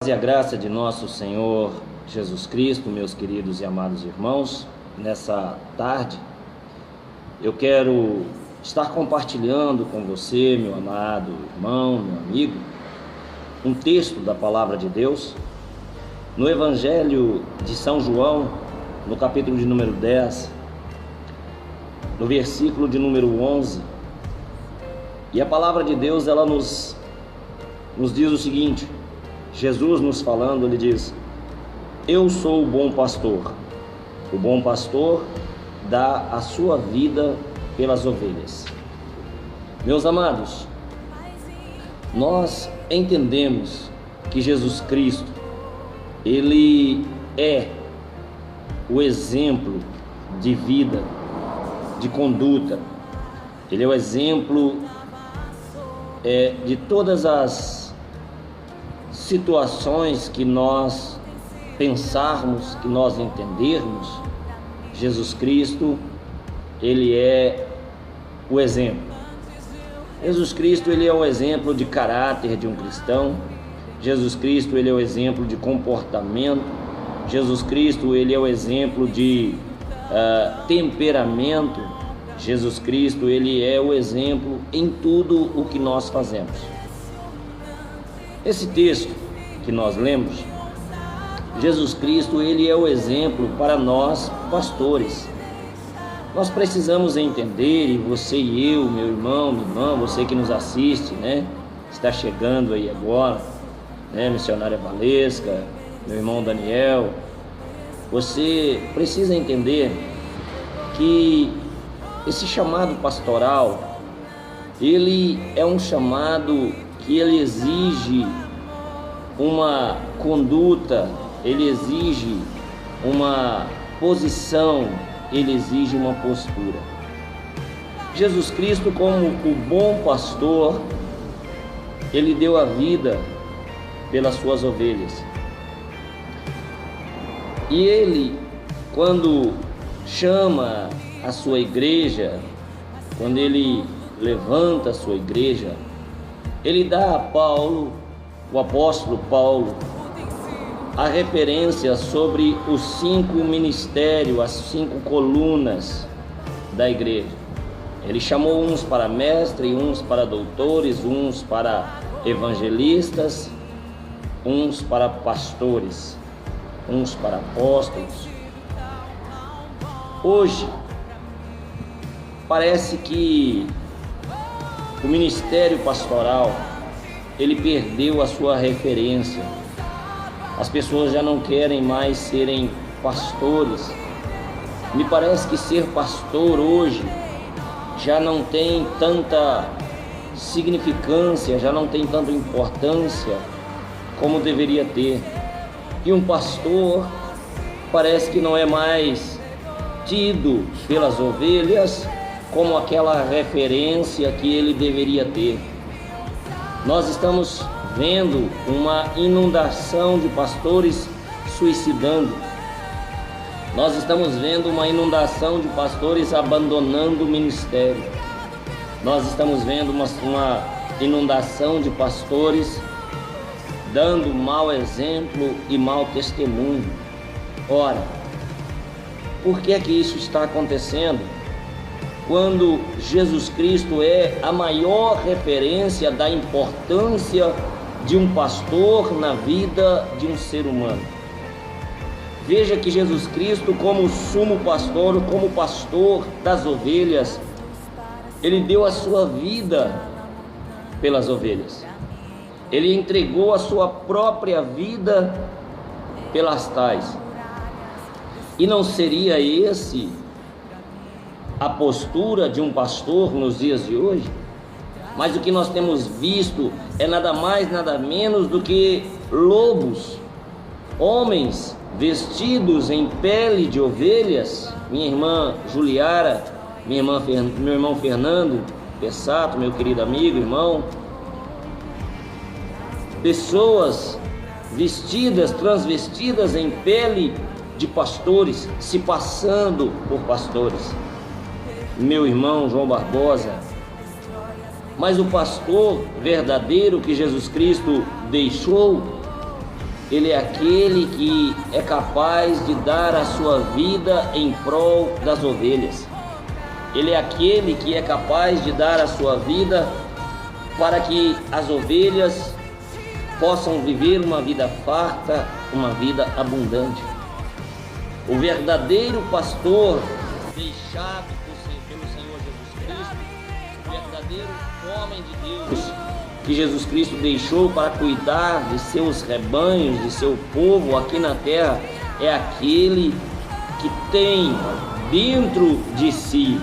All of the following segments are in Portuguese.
E a graça de nosso Senhor Jesus Cristo, meus queridos e amados irmãos, nessa tarde eu quero estar compartilhando com você, meu amado irmão, meu amigo, um texto da Palavra de Deus no Evangelho de São João, no capítulo de número 10, no versículo de número 11. E a Palavra de Deus, ela nos diz o seguinte: Jesus nos falando, ele diz: eu sou o bom pastor. O bom pastor dá a sua vida pelas ovelhas. Meus amados, nós entendemos que Jesus Cristo, ele é o exemplo de vida, de conduta. Ele é o exemplo de todas as situações que nós pensarmos, que nós entendermos. Jesus Cristo, ele é o exemplo. Jesus Cristo, ele é o exemplo de caráter de um cristão. Jesus Cristo, ele é o exemplo de comportamento. Jesus Cristo, ele é o exemplo de temperamento. Jesus Cristo, ele é o exemplo em tudo o que nós fazemos. Esse texto que nós lemos, Jesus Cristo, ele é o exemplo para nós pastores. Nós precisamos entender, e você e eu, meu irmão, minha irmã, você que nos assiste, está chegando aí agora, missionária Valesca, meu irmão Daniel, você precisa entender que esse chamado pastoral, ele é um chamado que ele exige uma conduta, ele exige uma posição, ele exige uma postura. Jesus Cristo, como o bom pastor, ele deu a vida pelas suas ovelhas. E ele, quando chama a sua igreja, quando ele levanta a sua igreja, ele dá a Paulo, o apóstolo Paulo, a referência sobre os 5 ministérios, as 5 colunas da igreja. Ele chamou uns para mestres, uns para doutores, uns para evangelistas, uns para pastores, uns para apóstolos. Hoje, parece que o ministério pastoral, ele perdeu a sua referência. As pessoas já não querem mais serem pastores. Me parece que ser pastor hoje já não tem tanta significância, já não tem tanta importância como deveria ter. E um pastor parece que não é mais tido pelas ovelhas como aquela referência que ele deveria ter. Nós estamos vendo uma inundação de pastores suicidando. Nós estamos vendo uma inundação de pastores abandonando o ministério. Nós estamos vendo uma inundação de pastores dando mau exemplo e mau testemunho. Ora, por que é que isso está acontecendo? Quando Jesus Cristo é a maior referência da importância de um pastor na vida de um ser humano. Veja que Jesus Cristo, como sumo pastor, como pastor das ovelhas, ele deu a sua vida pelas ovelhas. Ele entregou a sua própria vida pelas tais. E não seria esse a postura de um pastor nos dias de hoje? Mas o que nós temos visto é nada mais, nada menos do que lobos, homens vestidos em pele de ovelhas. Minha irmã Juliara, meu irmão Fernando Pessato, meu querido amigo, irmão, pessoas vestidas, transvestidas em pele de pastores, se passando por pastores. Meu irmão João Barbosa, mas o pastor verdadeiro que Jesus Cristo deixou ele é aquele que é capaz de dar a sua vida em prol das ovelhas. Ele é aquele que é capaz de dar a sua vida para que as ovelhas possam viver uma vida farta, uma vida abundante. O verdadeiro pastor deixado pelo Senhor Jesus Cristo, o verdadeiro homem de Deus que Jesus Cristo deixou para cuidar de seus rebanhos, de seu povo aqui na terra, é aquele que tem dentro de si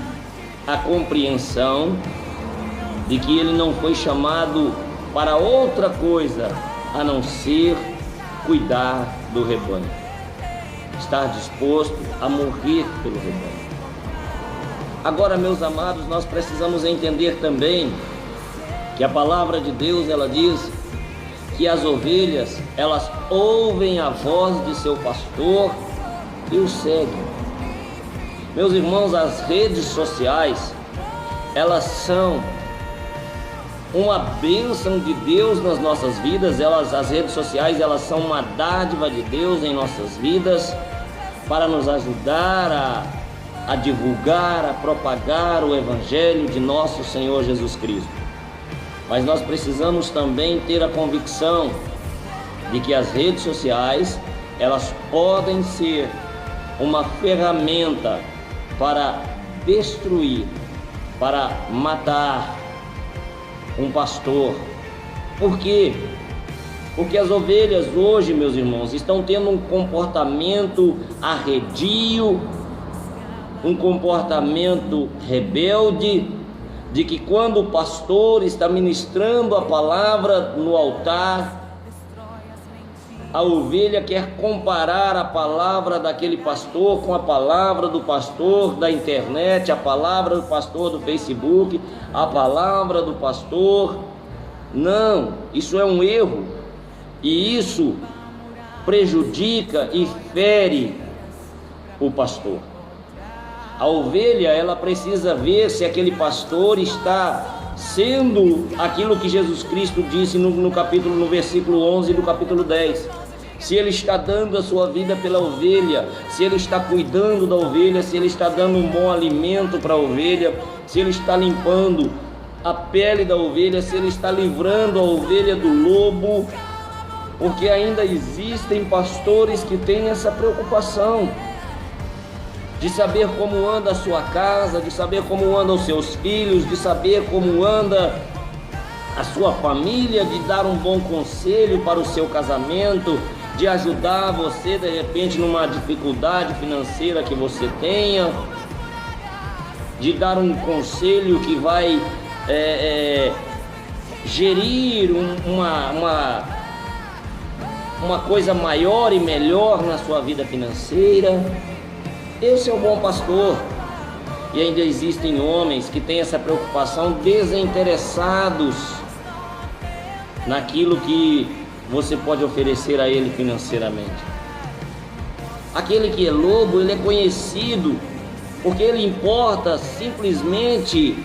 a compreensão de que ele não foi chamado para outra coisa a não ser cuidar do rebanho, estar disposto a morrer pelo rebanho. Agora, meus amados, nós precisamos entender também que a palavra de Deus, ela diz que as ovelhas, elas ouvem a voz de seu pastor e o seguem. Meus irmãos, as redes sociais, elas são uma bênção de Deus nas nossas vidas. As redes sociais, elas são uma dádiva de Deus em nossas vidas para nos ajudar a divulgar, a propagar o Evangelho de nosso Senhor Jesus Cristo. Mas nós precisamos também ter a convicção de que as redes sociais, elas podem ser uma ferramenta para destruir, para matar um pastor. Por quê? Porque as ovelhas hoje, meus irmãos, estão tendo um comportamento arredio, um comportamento rebelde, de que quando o pastor está ministrando a palavra no altar, a ovelha quer comparar a palavra daquele pastor com a palavra do pastor da internet, a palavra do pastor do Facebook, a palavra do pastor. Não, isso é um erro, e isso prejudica e fere o pastor. A ovelha, ela precisa ver se aquele pastor está sendo aquilo que Jesus Cristo disse no versículo 11 do capítulo 10. Se ele está dando a sua vida pela ovelha, se ele está cuidando da ovelha, se ele está dando um bom alimento para a ovelha, se ele está limpando a pele da ovelha, se ele está livrando a ovelha do lobo, porque ainda existem pastores que têm essa preocupação de saber como anda a sua casa, de saber como andam os seus filhos, de saber como anda a sua família, de dar um bom conselho para o seu casamento, de ajudar você de repente numa dificuldade financeira que você tenha, de dar um conselho que vai gerir uma coisa maior e melhor na sua vida financeira. Esse é o bom pastor. E ainda existem homens que têm essa preocupação, desinteressados naquilo que você pode oferecer a ele financeiramente. Aquele que é lobo, ele é conhecido porque ele importa simplesmente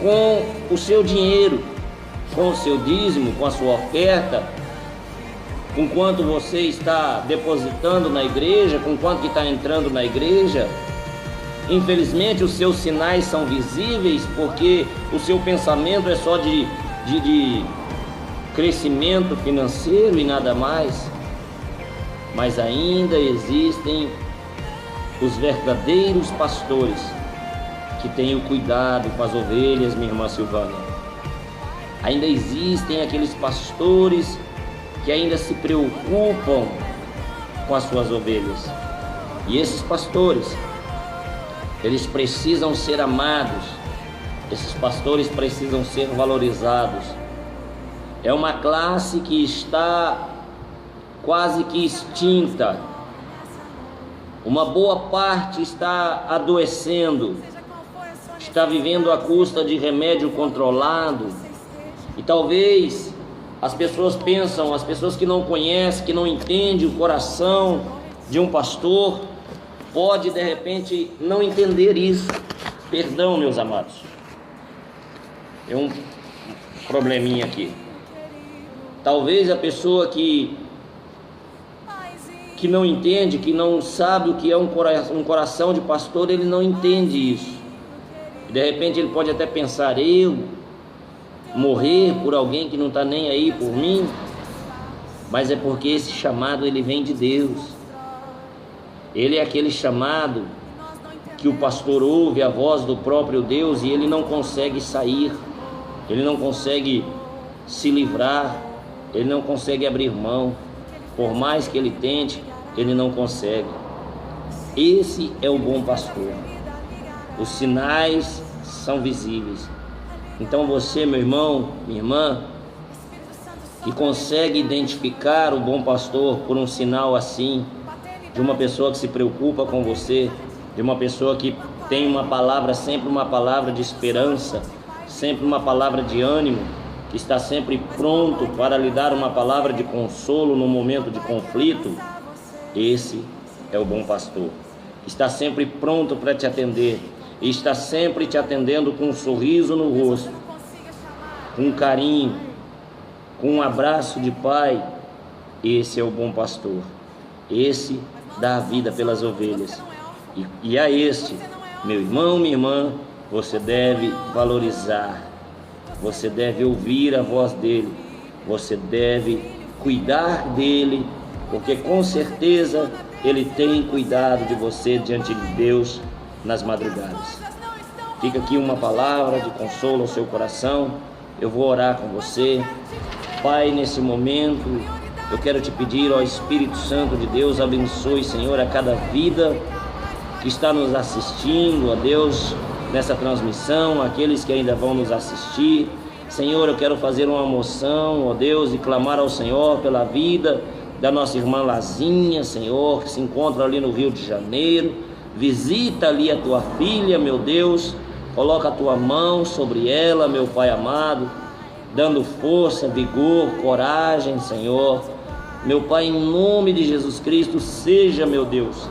com o seu dinheiro, com o seu dízimo, com a sua oferta, com quanto você está depositando na igreja, com quanto que está entrando na igreja. Infelizmente os seus sinais são visíveis porque o seu pensamento é só de crescimento financeiro e nada mais. Mas ainda existem os verdadeiros pastores que têm o cuidado com as ovelhas, minha irmã Silvânia. Ainda existem aqueles pastores que ainda se preocupam com as suas ovelhas. E esses pastores, eles precisam ser amados, esses pastores precisam ser valorizados. É uma classe que está quase que extinta. Uma boa parte está adoecendo, está vivendo à custa de remédio controlado. E talvez as pessoas pensam, as pessoas que não conhecem, que não entendem o coração de um pastor, pode de repente não entender isso. Perdão, meus amados, é um probleminha aqui. Talvez a pessoa que que não entende, que não sabe o que é um coração de pastor, ele não entende isso. De repente ele pode até pensar: eu morrer por alguém que não está nem aí por mim? Mas é porque esse chamado ele vem de Deus. Ele é aquele chamado que o pastor ouve a voz do próprio Deus e ele não consegue sair, ele não consegue se livrar, ele não consegue abrir mão. Por mais que ele tente, ele não consegue. Esse é o bom pastor. Os sinais são visíveis. Então você, meu irmão, minha irmã, que consegue identificar o bom pastor por um sinal assim, de uma pessoa que se preocupa com você, de uma pessoa que tem uma palavra, sempre uma palavra de esperança, sempre uma palavra de ânimo, que está sempre pronto para lhe dar uma palavra de consolo no momento de conflito, esse é o bom pastor. Está sempre pronto para te atender, e está sempre te atendendo com um sorriso no rosto, com um carinho, com um abraço de pai. Esse é o bom pastor. Esse dá a vida pelas ovelhas. E a este, meu irmão, minha irmã, você deve valorizar, você deve ouvir a voz dele, você deve cuidar dele, porque com certeza ele tem cuidado de você diante de Deus nas madrugadas. Fica aqui uma palavra de consolo ao seu coração. Eu vou orar com você. Pai, nesse momento eu quero te pedir, ó Espírito Santo de Deus, abençoe, Senhor, a cada vida que está nos assistindo, ó Deus, nessa transmissão, aqueles que ainda vão nos assistir. Senhor, eu quero fazer uma moção, ó Deus, e clamar ao Senhor pela vida da nossa irmã Lazinha, Senhor, que se encontra ali no Rio de Janeiro. Visita ali a tua filha, meu Deus, coloca a tua mão sobre ela, meu Pai amado, dando força, vigor, coragem, Senhor. Meu Pai, em nome de Jesus Cristo, seja, meu Deus,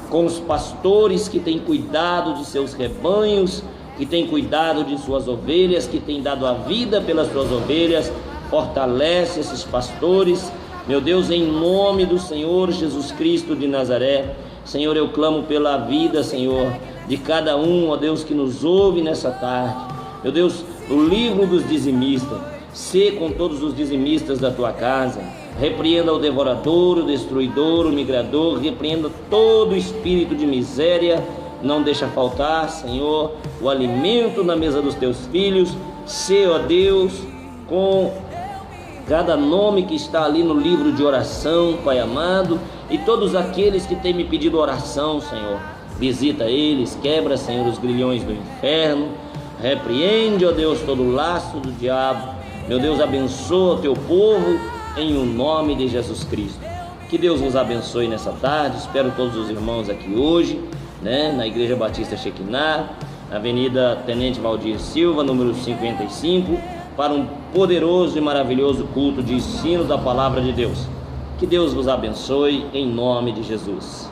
com os pastores que têm cuidado de seus rebanhos, que têm cuidado de suas ovelhas, que têm dado a vida pelas suas ovelhas. Fortalece esses pastores, meu Deus, em nome do Senhor Jesus Cristo de Nazaré. Senhor, eu clamo pela vida, Senhor, de cada um, ó Deus, que nos ouve nessa tarde. Meu Deus, o livro dos dizimistas, sê com todos os dizimistas da tua casa. Repreenda o devorador, o destruidor, o migrador, repreenda todo espírito de miséria. Não deixa faltar, Senhor, o alimento na mesa dos teus filhos. Sê, ó Deus, com cada nome que está ali no livro de oração, Pai amado, e todos aqueles que têm me pedido oração, Senhor, visita eles, quebra, Senhor, os grilhões do inferno, repreende, ó Deus, todo o laço do diabo. Meu Deus, abençoa o teu povo em o nome de Jesus Cristo. Que Deus nos abençoe nessa tarde. Espero todos os irmãos aqui hoje, na Igreja Batista Shekinah, Avenida Tenente Valdir Silva, número 55, para um poderoso e maravilhoso culto de ensino da palavra de Deus. Que Deus vos abençoe em nome de Jesus.